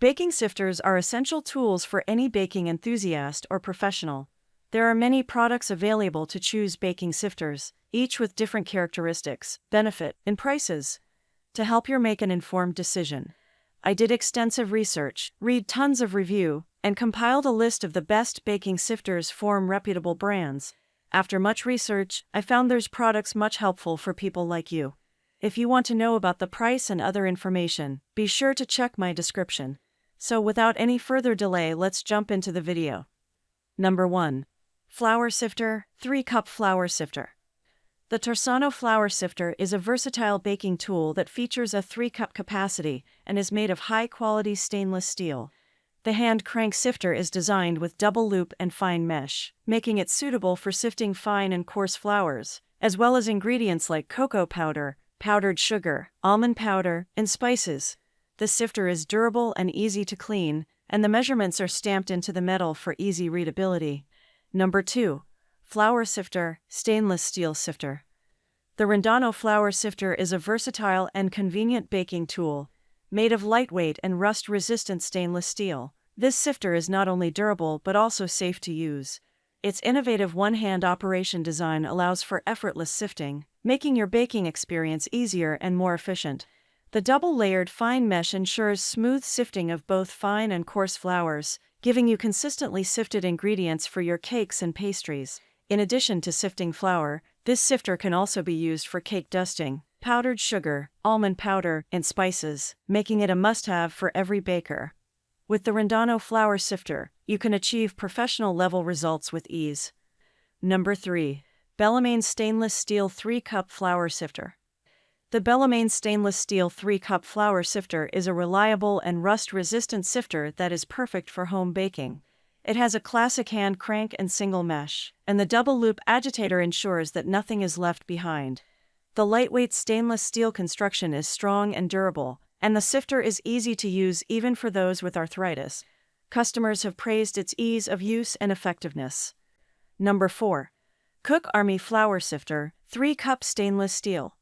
Baking sifters are essential tools for any baking enthusiast or professional. There are many products available to choose baking sifters, each with different characteristics, benefit, and prices. To help you make an informed decision, I did extensive research, read tons of review, and compiled a list of the best baking sifters from reputable brands. After much research, I found there's products much helpful for people like you. If you want to know about the price and other information, be sure to check my description. So without any further delay, let's jump into the video. Number 1. Flour Sifter, 3-cup flour sifter. The Torsano flour sifter is a versatile baking tool that features a 3-cup capacity and is made of high-quality stainless steel. The hand crank sifter is designed with double loop and fine mesh, making it suitable for sifting fine and coarse flours, as well as ingredients like cocoa powder, powdered sugar, almond powder, and spices. The sifter is durable and easy to clean, and the measurements are stamped into the metal for easy readability. Number 2. Flour Sifter, stainless steel sifter. The Rondano flour sifter is a versatile and convenient baking tool, made of lightweight and rust-resistant stainless steel. This sifter is not only durable but also safe to use. Its innovative one-hand operation design allows for effortless sifting, making your baking experience easier and more efficient. The double-layered fine mesh ensures smooth sifting of both fine and coarse flours, giving you consistently sifted ingredients for your cakes and pastries. In addition to sifting flour, this sifter can also be used for cake dusting, powdered sugar, almond powder, and spices, making it a must-have for every baker. With the Rondano flour sifter, you can achieve professional-level results with ease. Number 3. Bellarmine stainless steel 3-cup flour sifter. The Bellarmine stainless steel 3-cup flour sifter is a reliable and rust-resistant sifter that is perfect for home baking. It has a classic hand crank and single mesh, and the double-loop agitator ensures that nothing is left behind. The lightweight stainless steel construction is strong and durable, and the sifter is easy to use even for those with arthritis. Customers have praised its ease of use and effectiveness. Number 4. Cook Army flour sifter, 3-cup stainless steel.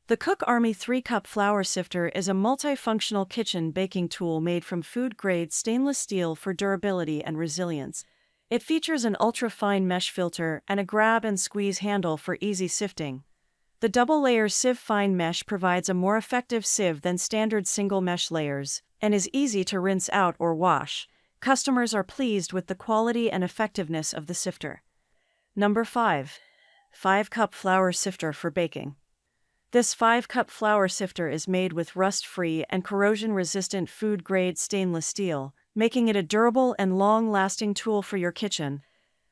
The Cook Army 3-cup flour sifter is a multifunctional kitchen baking tool made from food-grade stainless steel for durability and resilience. It features an ultra-fine mesh filter and a grab-and-squeeze handle for easy sifting. The double-layer sieve fine mesh provides a more effective sieve than standard single-mesh layers, and is easy to rinse out or wash. Customers are pleased with the quality and effectiveness of the sifter. Number 5. 5-cup flour sifter for baking. This 5-cup flour sifter is made with rust-free and corrosion-resistant food-grade stainless steel, making it a durable and long-lasting tool for your kitchen.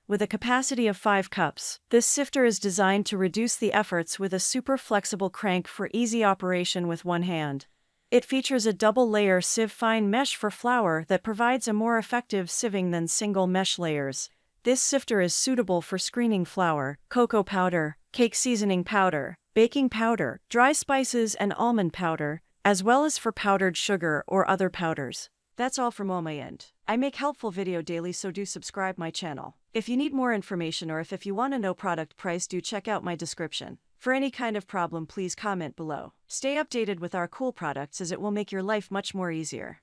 With a capacity of 5 cups, this sifter is designed to reduce the efforts with a super flexible crank for easy operation with one hand. It features a double-layer sieve fine mesh for flour that provides a more effective sieving than single mesh layers. This sifter is suitable for screening flour, cocoa powder, cake seasoning powder, baking powder, dry spices, and almond powder, as well as for powdered sugar or other powders. That's all from my end. I make helpful video daily, so do subscribe my channel. If you need more information or if you want to know product price, do check out my description. For any kind of problem, please comment below. Stay updated with our cool products as it will make your life much more easier.